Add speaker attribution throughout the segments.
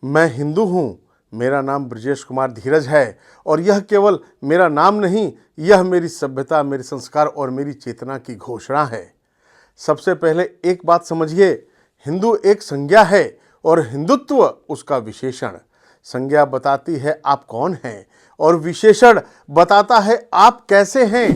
Speaker 1: मैं हिंदू हूँ, मेरा नाम ब्रजेश कुमार धीरज है और यह केवल मेरा नाम नहीं, यह मेरी सभ्यता, मेरे संस्कार और मेरी चेतना की घोषणा है। सबसे पहले एक बात समझिए, हिंदू एक संज्ञा है और हिंदुत्व उसका विशेषण। संज्ञा बताती है आप कौन हैं और विशेषण बताता है आप कैसे हैं।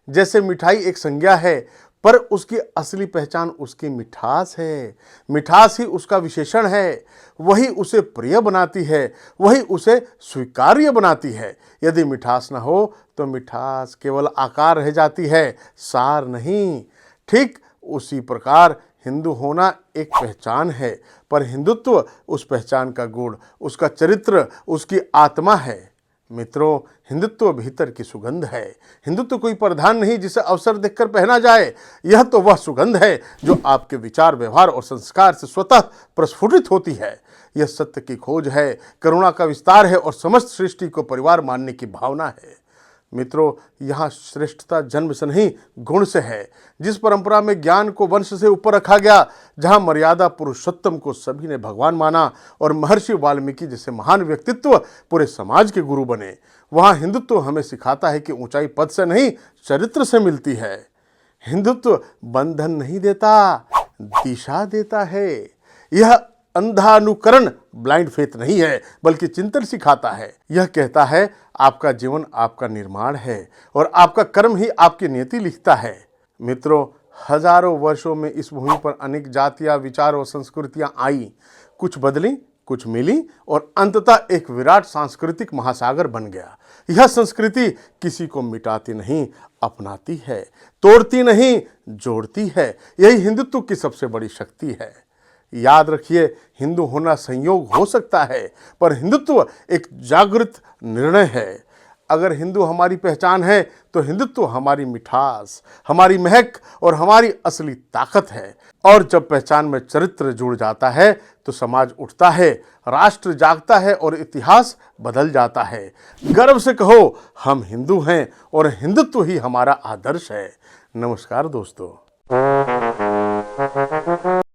Speaker 1: जैसे मिठाई एक संज्ञा है पर उसकी असली पहचान उसकी मिठास है। मिठास ही उसका विशेषण है, वही उसे प्रिय बनाती है, वही उसे स्वीकार्य बनाती है। यदि मिठास ना हो तो मिठास केवल आकार रह जाती है, सार नहीं। ठीक उसी प्रकार हिंदू होना एक पहचान है, पर हिंदुत्व उस पहचान का गुण, उसका चरित्र, उसकी आत्मा है। मित्रों, हिंदुत्व भीतर की सुगंध है। हिंदुत्व कोई परिधान नहीं जिसे अवसर देखकर पहना जाए। यह तो वह सुगंध है जो आपके विचार, व्यवहार और संस्कार से स्वतः प्रस्फुटित होती है। यह सत्य की खोज है, करुणा का विस्तार है और समस्त सृष्टि को परिवार मानने की भावना है। मित्रों, यहाँ श्रेष्ठता जन्म से नहीं गुण से है। जिस परंपरा में ज्ञान को वंश से ऊपर रखा गया, जहाँ मर्यादा पुरुषोत्तम को सभी ने भगवान माना और महर्षि वाल्मीकि जैसे महान व्यक्तित्व पूरे समाज के गुरु बने, वहाँ हिंदुत्व हमें सिखाता है कि ऊंचाई पद से नहीं चरित्र से मिलती है। हिंदुत्व बंधन नहीं देता, दिशा देता है। यह अंधानुकरण, ब्लाइंड फेथ नहीं है, बल्कि चिंतन सिखाता है। यह कहता है आपका जीवन आपका निर्माण है और आपका कर्म ही आपकी नियति लिखता है। मित्रों, हजारों वर्षों में इस भूमि पर अनेक जातियां, विचार और संस्कृतियां आई, कुछ बदली, कुछ मिली और अंततः एक विराट सांस्कृतिक महासागर बन गया। यह संस्कृति किसी को मिटाती नहीं, अपनाती है, तोड़ती नहीं, जोड़ती है। यही हिंदुत्व की सबसे बड़ी शक्ति है। याद रखिए, हिंदू होना संयोग हो सकता है, पर हिंदुत्व एक जागृत निर्णय है। अगर हिंदू हमारी पहचान है तो हिंदुत्व हमारी मिठास, हमारी महक और हमारी असली ताकत है। और जब पहचान में चरित्र जुड़ जाता है तो समाज उठता है, राष्ट्र जागता है और इतिहास बदल जाता है। गर्व से कहो, हम हिंदू हैं और हिंदुत्व ही हमारा आदर्श है। नमस्कार दोस्तों।